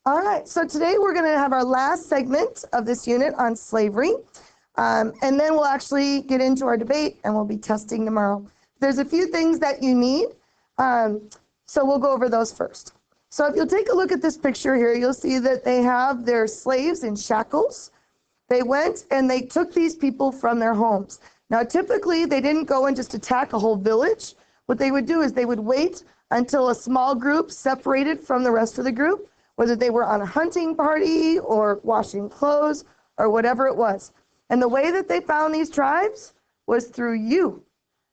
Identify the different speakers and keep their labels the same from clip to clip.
Speaker 1: All right, so today we're going to have our last segment of this unit on slavery, and then we'll actually get into our debate, and we'll be testing tomorrow. There's a few things that you need, so we'll go over those first. So if you'll take a look at this picture here, you'll see that they have their slaves in shackles. They went and they took these people from their homes. Now, typically, they didn't go and just attack a whole village. What they would do is they would wait until a small group separated from the rest of the group, whether they were on a hunting party or washing clothes or whatever it was. And the way that they found these tribes was through you,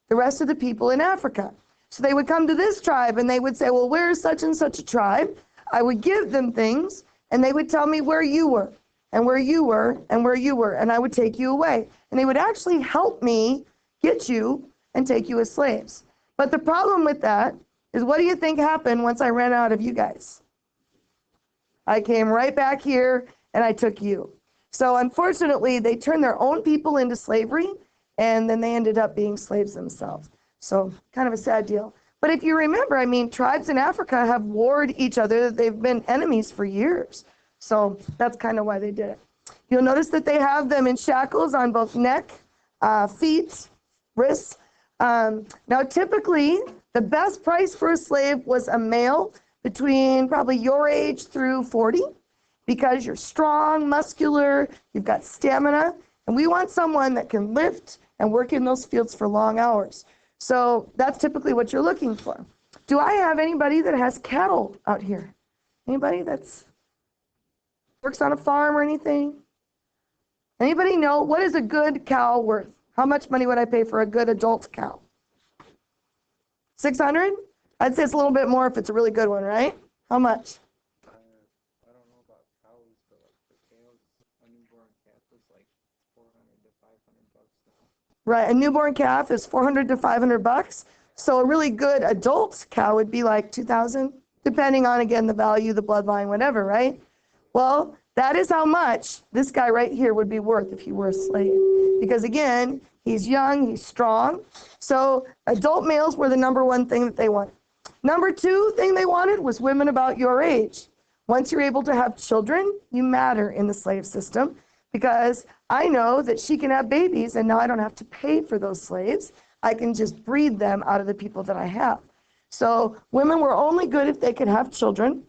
Speaker 1: the rest of the people in Africa. So they would come to this tribe and they would say, well, where's such and such a tribe? I would give them things and they would tell me where you were and where you were and where you were, and I would take you away. And they would actually help me get you and take you as slaves. But the problem with that is, what do you think happened once I ran out of you guys? I came right back here and I took you. So unfortunately, they turned their own people into slavery, and then they ended up being slaves themselves. So kind of a sad deal. But if you remember, I mean, tribes in Africa have warred each other. They've been enemies for years. So that's kind of why they did it. You'll notice that they have them in shackles on both neck, feet, wrists. Now, typically, the best price for a slave was a male between probably your age through 40, because you're strong, muscular, you've got stamina, and we want someone that can lift and work in those fields for long hours. So that's typically what you're looking for. Do I have anybody that has cattle out here? Anybody that's works on a farm or anything? Anybody know what is a good cow worth? How much money would I pay for a good adult cow? 600? I'd say it's a little bit more if it's a really good one, right? How much?
Speaker 2: I don't know about cows, but like for cows, a newborn calf is like 400 to 500 bucks now.
Speaker 1: Right, a newborn calf is 400 to 500 bucks. So a really good adult cow would be like 2,000, depending on, again, the value, the bloodline, whatever, right? Well, that is how much this guy right here would be worth if he were a slave. Because again, he's young, he's strong. So adult males were the number one thing that they wanted. Number two thing they wanted was women about your age. Once you're able to have children, you matter in the slave system, because I know that she can have babies and now I don't have to pay for those slaves. I can just breed them out of the people that I have. So women were only good if they could have children.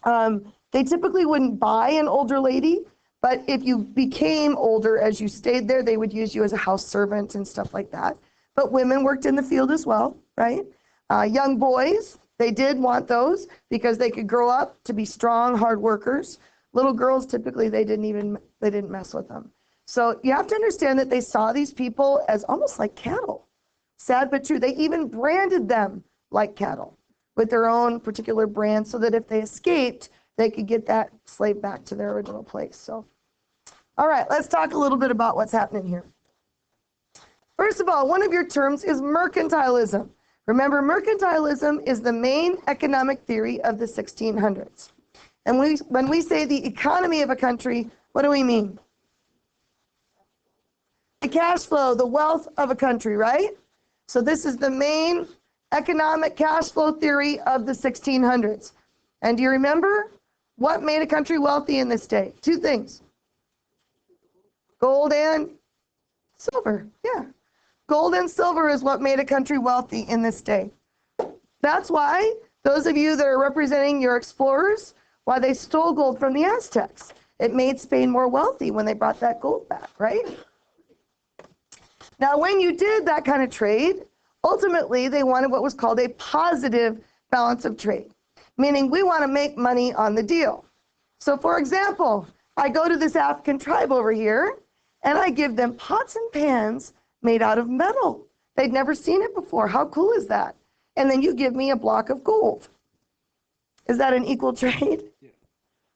Speaker 1: They typically wouldn't buy an older lady, but if you became older as you stayed there, they would use you as a house servant and stuff like that. But women worked in the field as well, right? Young boys, they did want those because they could grow up to be strong, hard workers. Little girls, typically, they didn't mess with them. So you have to understand that they saw these people as almost like cattle. Sad but true. They even branded them like cattle with their own particular brand, so that if they escaped, they could get that slave back to their original place. So, all right, let's talk a little bit about what's happening here. First of all, one of your terms is mercantilism. Remember, mercantilism is the main economic theory of the 1600s. And when we say the economy of a country, what do we mean? The cash flow, the wealth of a country, right? So this is the main economic cash flow theory of the 1600s. And do you remember what made a country wealthy in this day? Two things: gold and silver. Yeah. Gold and silver is what made a country wealthy in this day. That's why those of you that are representing your explorers, why they stole gold from the Aztecs. It made Spain more wealthy when they brought that gold back, right? Now, when you did that kind of trade, ultimately they wanted what was called a positive balance of trade, meaning we want to make money on the deal. So for example, I go to this African tribe over here and I give them pots and pans made out of metal. They'd never seen it before. How cool is that? And then you give me a block of gold. Is that an equal trade?
Speaker 2: Yeah.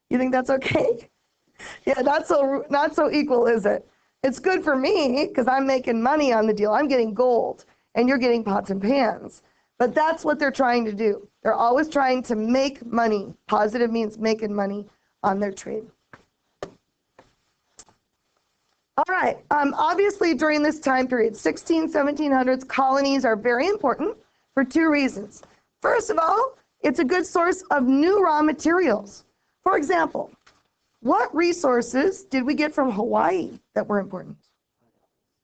Speaker 1: You think that's okay? Yeah, not so equal, is it? It's good for me because I'm making money on the deal. I'm getting gold and you're getting pots and pans. But that's what they're trying to do. They're always trying to make money. Positive means making money on their trade. All right. Obviously, during this time period, 1700s, colonies are very important for two reasons. First of all, it's a good source of new raw materials. For example, what resources did we get from Hawaii that were important?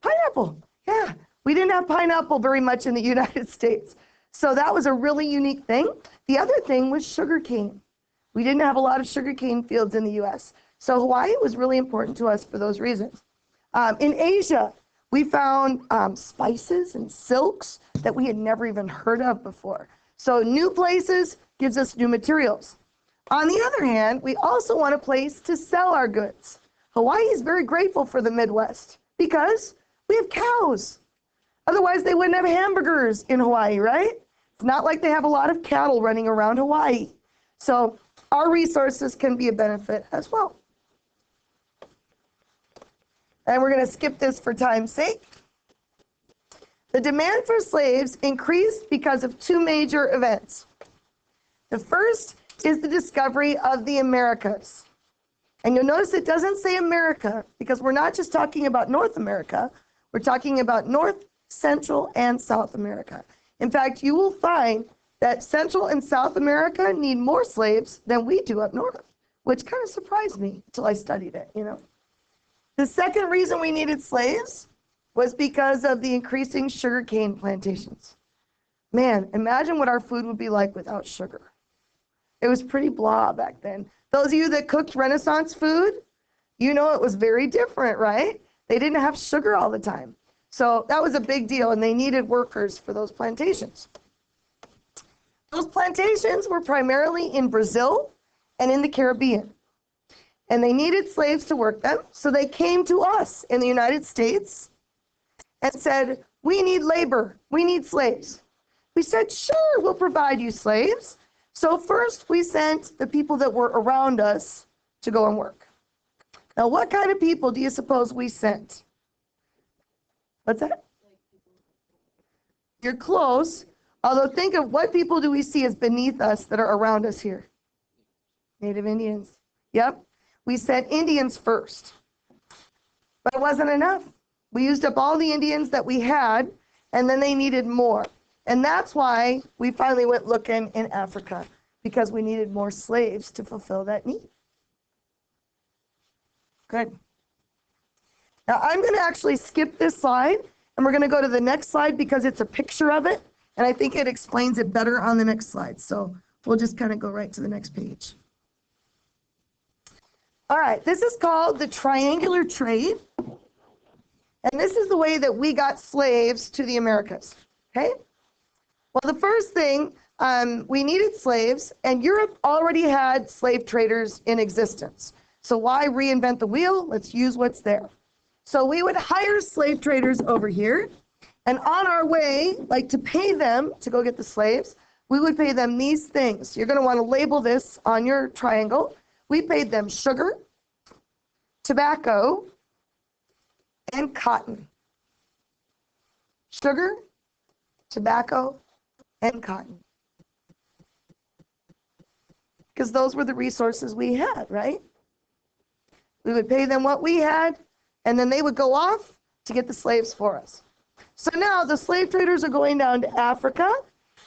Speaker 1: Pineapple. Yeah, we didn't have pineapple very much in the United States. So that was a really unique thing. The other thing was sugarcane. We didn't have a lot of sugarcane fields in the US. So Hawaii was really important to us for those reasons. In Asia, we found spices and silks that we had never even heard of before. So new places gives us new materials. On the other hand, we also want a place to sell our goods. Hawaii is very grateful for the Midwest because we have cows. Otherwise, they wouldn't have hamburgers in Hawaii, right? It's not like they have a lot of cattle running around Hawaii. So our resources can be a benefit as well. And we're going to skip this for time's sake. The demand for slaves increased because of two major events. The first is the discovery of the Americas. And you'll notice it doesn't say America because we're not just talking about North America. We're talking about North, Central, and South America. In fact, you will find that Central and South America need more slaves than we do up north, which kind of surprised me until I studied it, you know. The second reason we needed slaves was because of the increasing sugarcane plantations. Man, imagine what our food would be like without sugar. It was pretty blah back then. Those of you that cooked Renaissance food, you know it was very different, right? They didn't have sugar all the time. So that was a big deal, and they needed workers for those plantations. Those plantations were primarily in Brazil and in the Caribbean. And they needed slaves to work them, so they came to us in the United States and said, we need labor, we need slaves. We said, sure, we'll provide you slaves. So first we sent the people that were around us to go and work. Now, what kind of people do you suppose we sent? What's that? You're close. Although think of what people do we see as beneath us that are around us here? Native Indians. Yep. We sent Indians first. But it wasn't enough. We used up all the Indians that we had, and then they needed more. And that's why we finally went looking in Africa, because we needed more slaves to fulfill that need. Good. Now I'm going to actually skip this slide, and we're going to go to the next slide because it's a picture of it, and I think it explains it better on the next slide. So we'll just kind of go right to the next page. All right, this is called the triangular trade, and this is the way that we got slaves to the Americas, okay? Well, the first thing, we needed slaves, and Europe already had slave traders in existence. So why reinvent the wheel? Let's use what's there. So we would hire slave traders over here, and on our way, like to pay them to go get the slaves, we would pay them these things. You're going to want to label this on your triangle. We paid them sugar, tobacco, and cotton. Sugar, tobacco, and cotton. Because those were the resources we had, right? We would pay them what we had, and then they would go off to get the slaves for us. So now the slave traders are going down to Africa,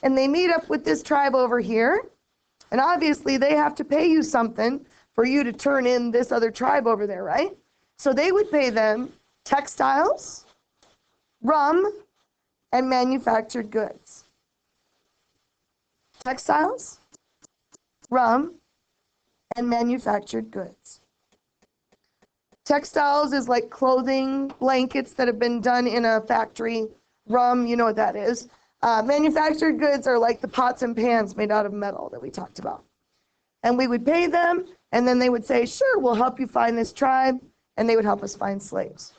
Speaker 1: and they meet up with this tribe over here. And obviously they have to pay you something for you to turn in this other tribe over there, right? So they would pay them textiles, rum, and manufactured goods. Textiles, rum, and manufactured goods. Textiles is like clothing, blankets that have been done in a factory. Rum, you know what that is. Manufactured goods are like the pots and pans made out of metal that we talked about. And we would pay them, and then they would say, sure, we'll help you find this tribe, and they would help us find slaves.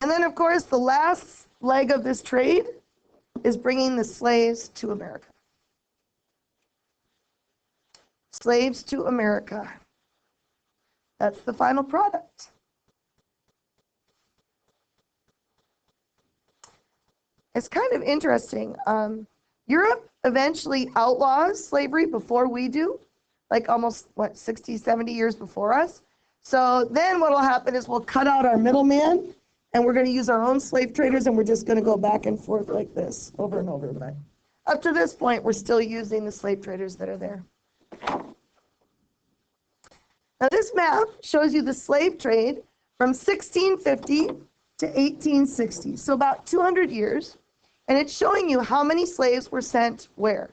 Speaker 1: And then, of course, the last leg of this trade is bringing the slaves to America. Slaves to America. That's the final product. It's kind of interesting. Europe eventually outlaws slavery before we do, like almost, 60, 70 years before us. So then what will happen is we'll cut out our middleman, and we're going to use our own slave traders, and we're just going to go back and forth like this over and over. But up to this point, we're still using the slave traders that are there. Now this map shows you the slave trade from 1650 to 1860, so about 200 years, and it's showing you how many slaves were sent where.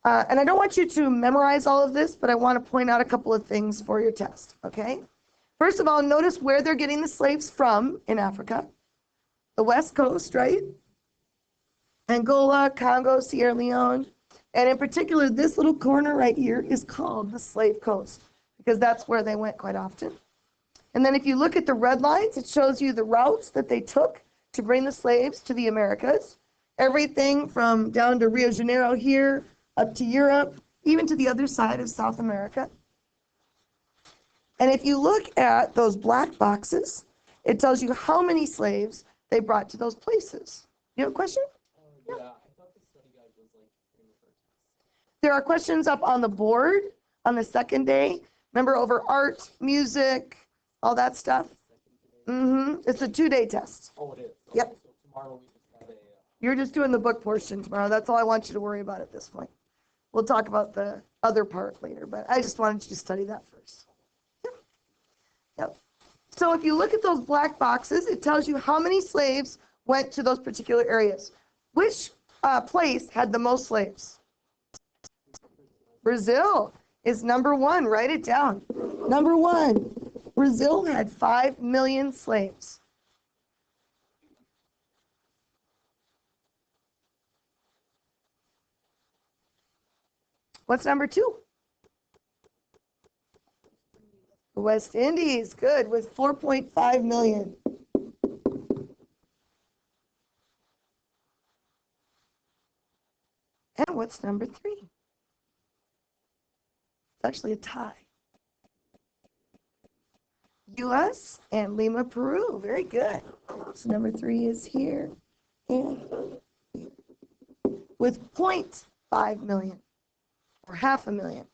Speaker 1: And I don't want you to memorize all of this, but I want to point out a couple of things for your test, okay? First of all, notice where they're getting the slaves from in Africa. The West Coast, right? Angola, Congo, Sierra Leone. And in particular, this little corner right here is called the Slave Coast because that's where they went quite often. And then if you look at the red lines, it shows you the routes that they took to bring the slaves to the Americas. Everything from down to Rio de Janeiro here, up to Europe, even to the other side of South America. And if you look at those black boxes, it tells you how many slaves they brought to those places. You have a question?
Speaker 2: Yeah, I thought the study guide was like
Speaker 1: There are questions up on the board on the second day. Remember, over art, music, all that stuff? It's a 2-day test.
Speaker 2: Oh, it is?
Speaker 1: Okay, yep.
Speaker 2: So tomorrow we just have a...
Speaker 1: You're just doing the book portion tomorrow. That's all I want you to worry about at this point. We'll talk about the other part later, but I just wanted you to study that first. Yep. So if you look at those black boxes, it tells you how many slaves went to those particular areas. Which place had the most slaves? Brazil is number 1. Write it down. Number 1. Brazil had 5 million slaves. What's number 2? The West Indies, good, with 4.5 million. And what's number 3? It's actually a tie. U.S. and Lima, Peru. Very good. So number 3 is here. And with 0.5 million, or 500,000.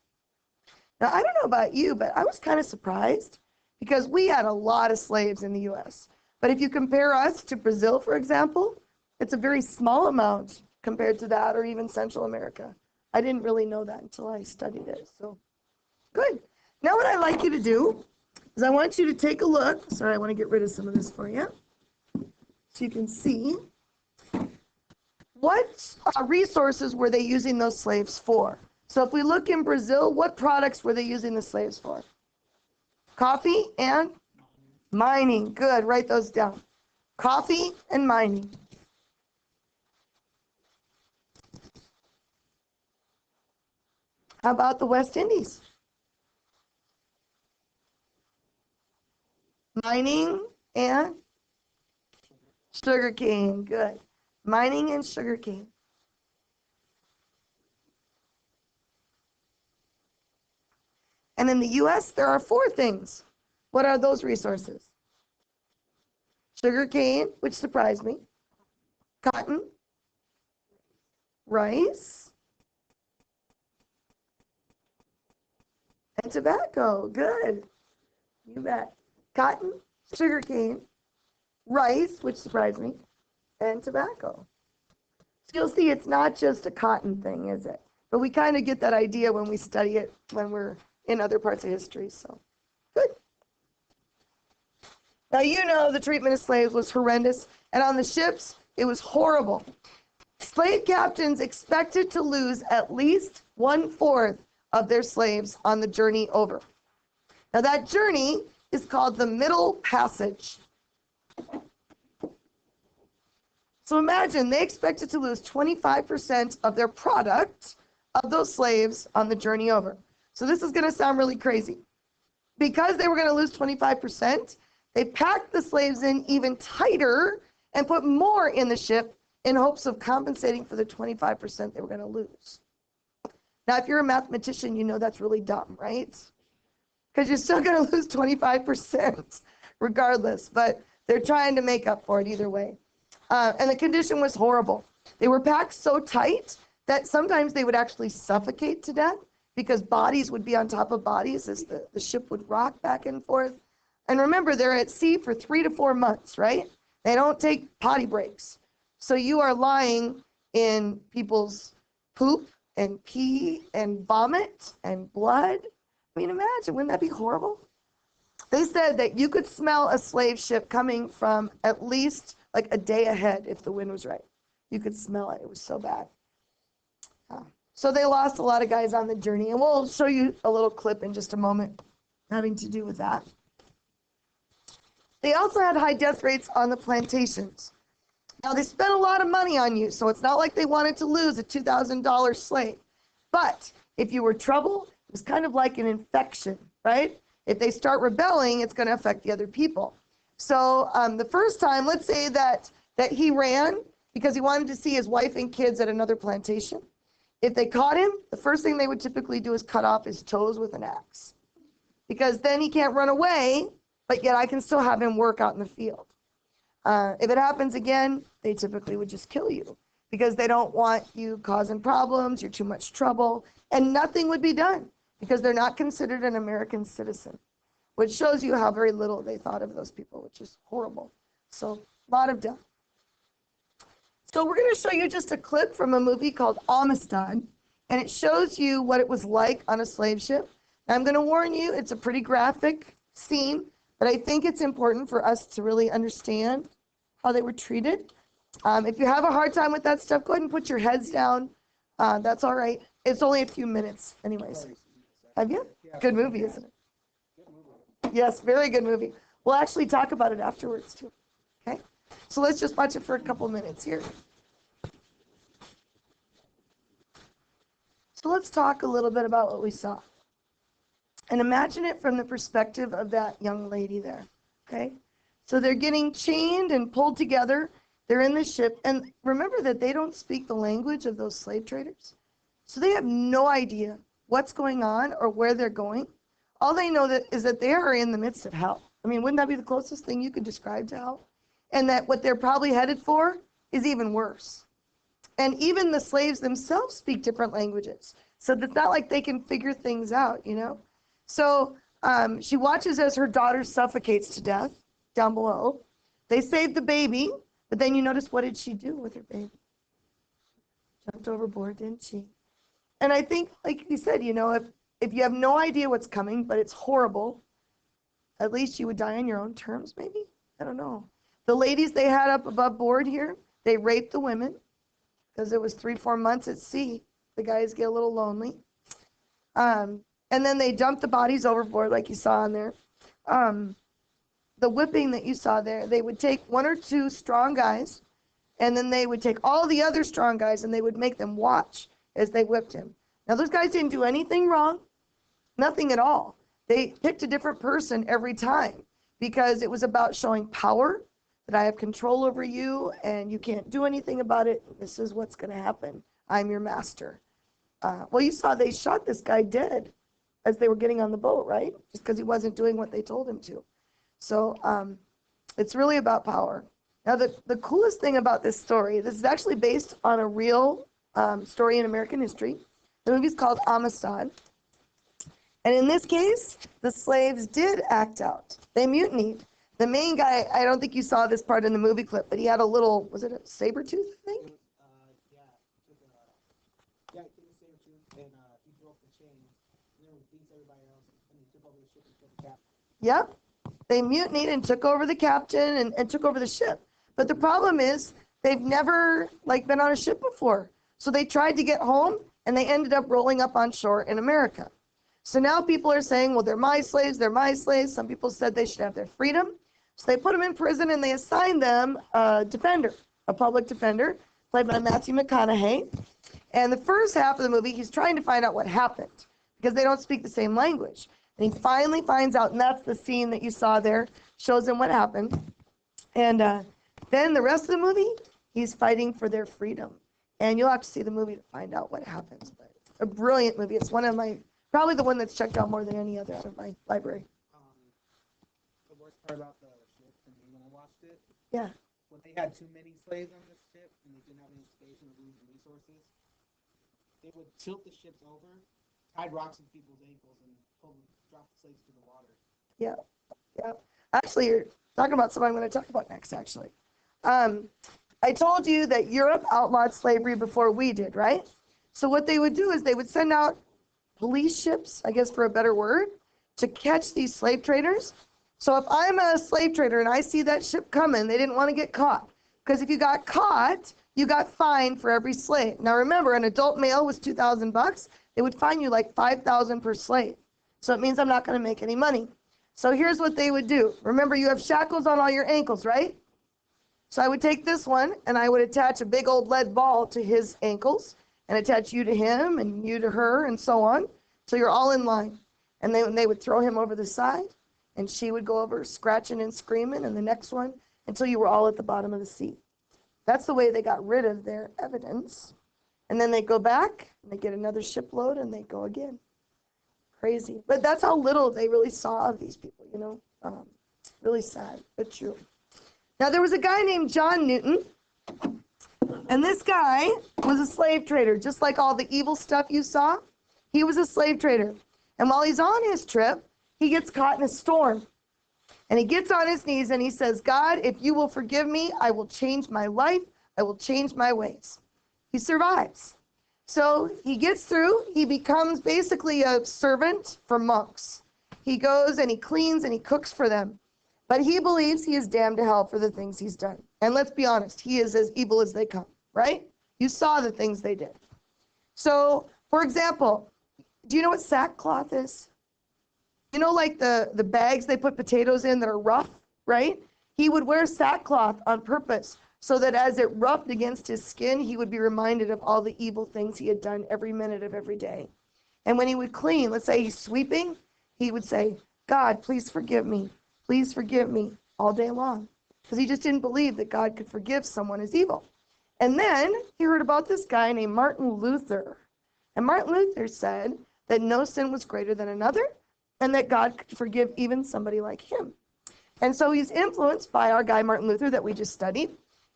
Speaker 1: Now, I don't know about you, but I was kind of surprised because we had a lot of slaves in the U.S. But if you compare us to Brazil, for example, it's a very small amount compared to that, or even Central America. I didn't really know that until I studied it. So, good. Now what I'd like you to do is I want you to take a look. Sorry, I want to get rid of some of this for you. So you can see what resources were they using those slaves for. So if we look in Brazil, what products were they using the slaves for? Coffee and mining. Good, write those down. Coffee and mining. How about the West Indies? Mining and sugarcane. Good. Mining and sugarcane. And in the U.S., there are 4 things. What are those resources? Sugarcane, which surprised me. Cotton. Rice. And tobacco. Good. You bet. Cotton, sugarcane, rice, which surprised me, and tobacco. So you'll see it's not just a cotton thing, is it? But we kind of get that idea when we study it when we're in other parts of history, so good. Now you know the treatment of slaves was horrendous, and on the ships, it was horrible. Slave captains expected to lose at least 1/4 of their slaves on the journey over. Now that journey is called the Middle Passage. So imagine they expected to lose 25% of their product of those slaves on the journey over. So this is going to sound really crazy. Because they were going to lose 25%, they packed the slaves in even tighter and put more in the ship in hopes of compensating for the 25% they were going to lose. Now, if you're a mathematician, you know that's really dumb, right? Because you're still going to lose 25% regardless, but they're trying to make up for it either way. And the condition was horrible. They were packed so tight that sometimes they would actually suffocate to death because bodies would be on top of bodies as the ship would rock back and forth. And remember, they're at sea for 3 to 4 months, right? They don't take potty breaks. So you are lying in people's poop and pee and vomit and blood. I mean, imagine, wouldn't that be horrible? They said that you could smell a slave ship coming from at least like a day ahead if the wind was right. You could smell it. It was so bad. Yeah. So they lost a lot of guys on the journey, and we'll show you a little clip in just a moment having to do with that. They also had high death rates on the plantations. Now, they spent a lot of money on you, so it's not like they wanted to lose a $2,000 slave. But if you were trouble, it was kind of like an infection, right? If they start rebelling, it's going to affect the other people. So the first time, let's say that he ran because he wanted to see his wife and kids at another plantation. If they caught him, the first thing they would typically do is cut off his toes with an axe. Because then he can't run away, but yet I can still have him work out in the field. If it happens again, they typically would just kill you because they don't want you causing problems, you're too much trouble, and nothing would be done because they're not considered an American citizen, which shows you how very little they thought of those people, which is horrible. So a lot of death. So we're going to show you just a clip from a movie called Amistad, and it shows you what it was like on a slave ship. Now, I'm going to warn you, it's a pretty graphic scene, but I think it's important for us to really understand how they were treated. If you have a hard time with that stuff, go ahead and put your heads down. That's all right. It's only a few minutes anyways. Have you? Good movie, isn't it? Yes, very good movie. We'll actually talk about it afterwards too. Okay? So let's just watch it for a couple minutes here. So let's talk a little bit about what we saw. And imagine it from the perspective of that young lady there. Okay? So they're getting chained and pulled together. They're in the ship. And remember that they don't speak the language of those slave traders. So they have no idea what's going on or where they're going. All they know is that they are in the midst of hell. I mean, wouldn't that be the closest thing you could describe to hell? And that what they're probably headed for is even worse. And even the slaves themselves speak different languages. So it's not like they can figure things out, you know? So she watches as her daughter suffocates to death down below. They saved the baby, but then you notice, what did she do with her baby? Jumped overboard, didn't she? And I think, like you said, you know, if you have no idea what's coming, but it's horrible, at least you would die on your own terms, maybe? I don't know. The ladies they had up above board here, they raped the women because it was 3-4 months at sea. The guys get a little lonely. And then they dumped the bodies overboard, like you saw in there. The whipping that you saw there, they would take 1 or 2 strong guys, and then they would take all the other strong guys, and they would make them watch as they whipped him. Now, those guys didn't do anything wrong, nothing at all. They picked a different person every time because it was about showing power, that I have control over you, and you can't do anything about it. This is what's going to happen. I'm your master. Well, you saw they shot this guy dead as they were getting on the boat, right? Just because he wasn't doing what they told him to. So it's really about power. Now, the coolest thing about this story, this is actually based on a real story in American history. The movie's called Amistad. And in this case, the slaves did act out. They mutinied. The main guy, I don't think you saw this part in the movie clip, but he had a little, was it a saber tooth, I think?
Speaker 3: Yeah, he took a saber tooth and he broke the chain. And then he beats everybody else and he took over the ship and killed the captain.
Speaker 1: Yep. They mutinied and took over the captain and took over the ship. But the problem is they've never been on a ship before. So they tried to get home and they ended up rolling up on shore in America. So now people are saying, well, they're my slaves, they're my slaves. Some people said they should have their freedom. So they put them in prison and they assigned them a defender, a public defender, played by Matthew McConaughey. And the first half of the movie, he's trying to find out what happened because they don't speak the same language. And he finally finds out, and that's the scene that you saw there, shows him what happened. And then the rest of the movie, he's fighting for their freedom. And you'll have to see the movie to find out what happens. But a brilliant movie. It's one of my, probably the one that's checked out more than any other out of my library.
Speaker 3: The worst part about the ship, and when I watched it,
Speaker 1: Yeah.
Speaker 3: when they had too many slaves on this ship and they didn't have any space and losing resources, they would tilt the ships over, tie rocks in people's ankles, and drop the slaves to the water.
Speaker 1: Yeah. Yeah. Actually, you're talking about something I'm going to talk about next, actually. I told you that Europe outlawed slavery before we did, right? So what they would do is they would send out police ships, I guess for a better word, to catch these slave traders. So if I'm a slave trader and I see that ship coming, they didn't want to get caught. Because if you got caught, you got fined for every slave. Now remember, an adult male was $2,000. They would fine you like $5,000 per slave. So it means I'm not going to make any money. So here's what they would do. Remember, you have shackles on all your ankles, right? So I would take this one and I would attach a big old lead ball to his ankles and attach you to him and you to her and so on. So you're all in line. And they would throw him over the side and she would go over scratching and screaming and the next one until you were all at the bottom of the seat. That's the way they got rid of their evidence. And then they go back and they get another shipload and they go again. Crazy. But that's how little they really saw of these people, you know. Really sad, but true. Now there was a guy named John Newton. And this guy was a slave trader, just like all the evil stuff you saw. He was a slave trader. And while he's on his trip, he gets caught in a storm. And he gets on his knees and he says, God, if you will forgive me, I will change my life. I will change my ways. He survives. So he gets through. He becomes basically a servant for monks. He goes and he cleans and he cooks for them. But he believes he is damned to hell for the things he's done. And let's be honest, he is as evil as they come, right? You saw the things they did. So, for example, do you know what sackcloth is? You know, like the bags they put potatoes in that are rough, right? He would wear sackcloth on purpose so that as it rubbed against his skin, he would be reminded of all the evil things he had done every minute of every day. And when he would clean, let's say he's sweeping, he would say, God, please forgive me. Please forgive me, all day long. Because he just didn't believe that God could forgive someone as evil. And then he heard about this guy named Martin Luther. And Martin Luther said that no sin was greater than another, and that God could forgive even somebody like him. And so he's influenced by our guy Martin Luther that we just studied.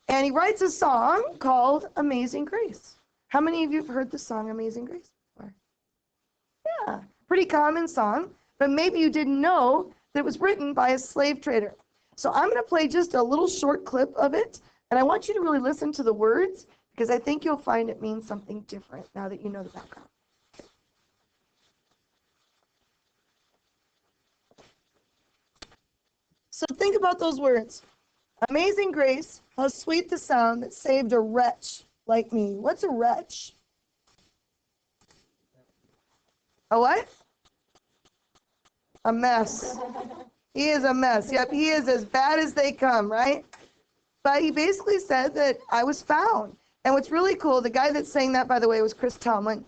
Speaker 1: And he writes a song called Amazing Grace. How many of you have heard the song Amazing Grace before? Yeah, pretty common song. But maybe you didn't know that it was written by a slave trader. So I'm going to play just a little short clip of it. And I want you to really listen to the words because I think you'll find it means something different now that you know the background. So think about those words. Amazing grace, how sweet the sound that saved a wretch like me. What's a wretch? A what? A mess. He is a mess. Yep, he is as bad as they come, right? But he basically said that I was found. And what's really cool, the guy that sang that, by the way, was Chris Tomlin.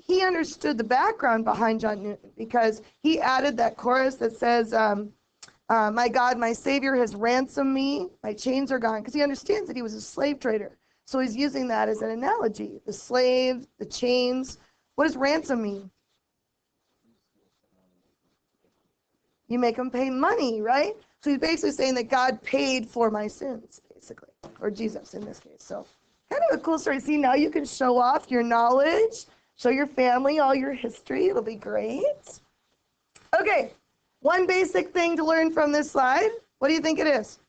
Speaker 1: He understood the background behind John Newton because he added that chorus that says, my God, my Savior has ransomed me. My chains are gone. Because he understands that he was a slave trader. So he's using that as an analogy. The slave, the chains. What does ransom mean? You make them pay money, right? So he's basically saying that God paid for my sins, basically. Or Jesus in this case. So kind of a cool story. See, now you can show off your knowledge, show your family all your history. It'll be great. Okay, one basic thing to learn from this slide. What do you think it is?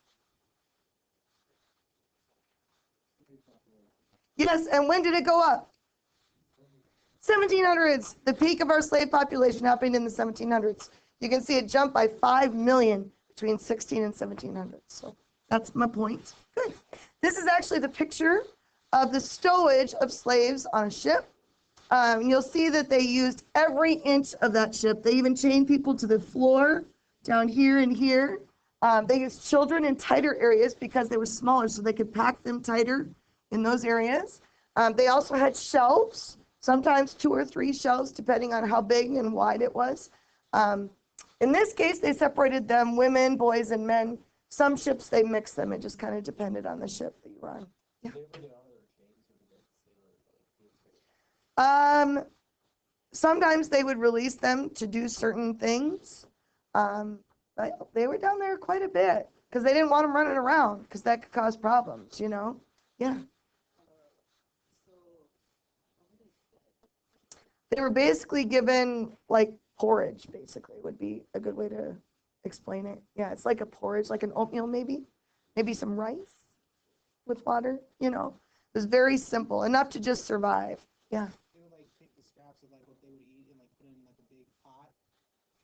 Speaker 1: Yes, and when did it go up? 1700s. The peak of our slave population happened in the 1700s. You can see it jump by 5 million between 16 and 1700. So that's my point. Good. This is actually the picture of the stowage of slaves on a ship. You'll see that they used every inch of that ship. They even chained people to the floor down here and here. They used children in tighter areas because they were smaller, so they could pack them tighter in those areas. They also had shelves, sometimes 2 or 3 shelves, depending on how big and wide it was. In this case, they separated them, women, boys, and men. Some ships, they mixed them. It just kind of depended on the ship that you were on. Yeah. Sometimes they would release them to do certain things. But they were down there quite a bit because they didn't want them running around because that could cause problems, you know? Yeah. They were basically given like porridge, basically, would be a good way to explain it. Yeah, it's like a porridge, like an oatmeal maybe. Maybe some rice with water, you know. It was very simple, enough to just survive. Yeah.
Speaker 3: They would like take the scraps of like what they would eat and like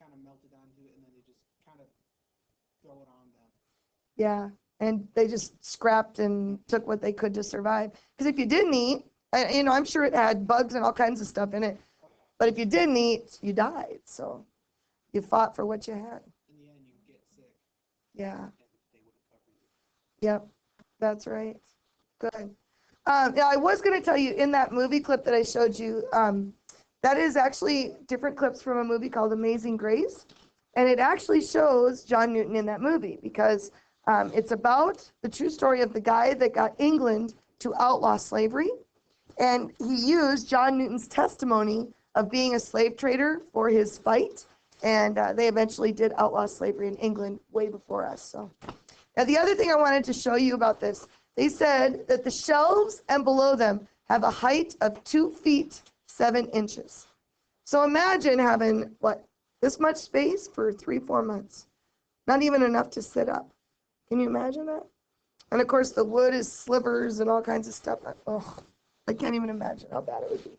Speaker 3: kind of melted onto it, and then they just kind of throw it on them.
Speaker 1: Yeah, and they just scrapped and took what they could to survive. Because if you didn't eat, I'm sure it had bugs and all kinds of stuff in it. But if you didn't eat, you died. So you fought for what you had.
Speaker 3: In the end, you get sick.
Speaker 1: Yeah.
Speaker 3: And they would have covered you.
Speaker 1: Yep. That's right. Good. Yeah, I was going to tell you in that movie clip that I showed you, that is actually different clips from a movie called Amazing Grace. And it actually shows John Newton in that movie because it's about the true story of the guy that got England to outlaw slavery. And he used John Newton's testimony of being a slave trader for his fight. And they eventually did outlaw slavery in England way before us. So now the other thing I wanted to show you about this, they said that the shelves and below them have a height of 2 feet 7 inches. So imagine having, this much space for 3-4 months. Not even enough to sit up. Can you imagine that? And of course the wood is slivers and all kinds of stuff. Oh, I can't even imagine how bad it would be.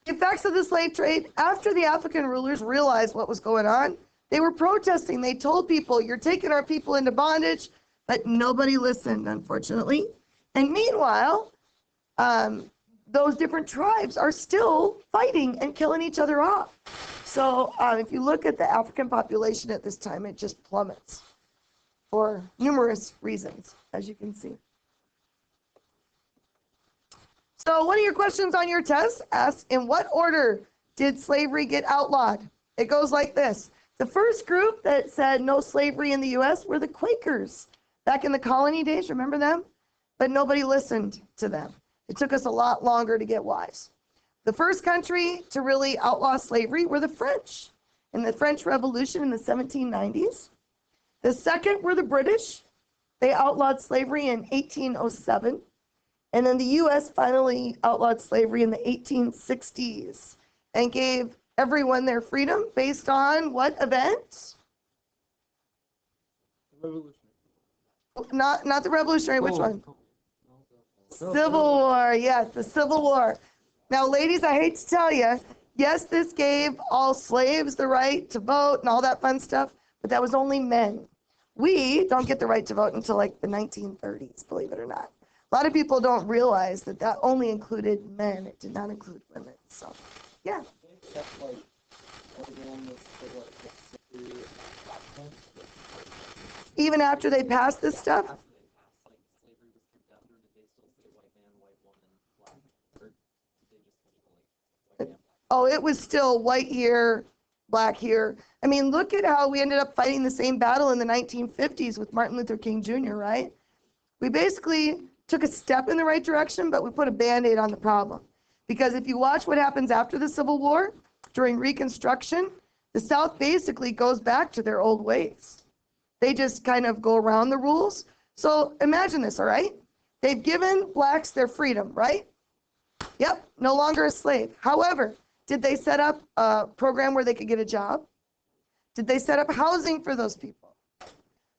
Speaker 1: The effects of the slave trade, after the African rulers realized what was going on, they were protesting. They told people, you're taking our people into bondage, but nobody listened, unfortunately. And meanwhile, those different tribes are still fighting and killing each other off. So if you look at the African population at this time, it just plummets for numerous reasons, as you can see. So one of your questions on your test asks, in what order did slavery get outlawed? It goes like this. The first group that said no slavery in the U.S. were the Quakers. Back in the colony days, remember them? But nobody listened to them. It took us a lot longer to get wise. The first country to really outlaw slavery were the French in the French Revolution in the 1790s. The second were the British. They outlawed slavery in 1807. And then the U.S. finally outlawed slavery in the 1860s and gave everyone their freedom based on what event?
Speaker 2: The Revolutionary.
Speaker 1: Not the Revolutionary, which one? Civil War, yes, the Civil War. Now, ladies, I hate to tell you, yes, this gave all slaves the right to vote and all that fun stuff, but that was only men. We don't get the right to vote until like the 1930s, believe it or not. A lot of people don't realize that that only included men. It did not include women. So, yeah. Even after they passed this stuff? Oh, it was still white here, black here. I mean, look at how we ended up fighting the same battle in the 1950s with Martin Luther King Jr., right? We basically took a step in the right direction, but we put a Band-Aid on the problem. Because if you watch what happens after the Civil War, during Reconstruction, the South basically goes back to their old ways. They just kind of go around the rules. So imagine this, all right? They've given blacks their freedom, right? Yep, no longer a slave. However, did they set up a program where they could get a job? Did they set up housing for those people?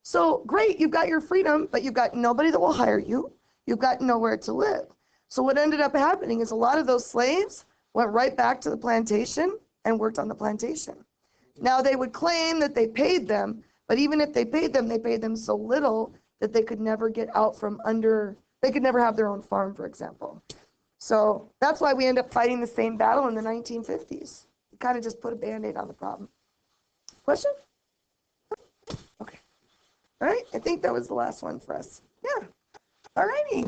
Speaker 1: So great, you've got your freedom, but you've got nobody that will hire you. You've got nowhere to live. So what ended up happening is a lot of those slaves went right back to the plantation and worked on the plantation. Now they would claim that they paid them, but even if they paid them so little that they could never get out from under, they could never have their own farm, for example. So that's why we end up fighting the same battle in the 1950s. You kind of just put a Band-Aid on the problem. Question? Okay. All right, I think that was the last one for us. Yeah. All righty.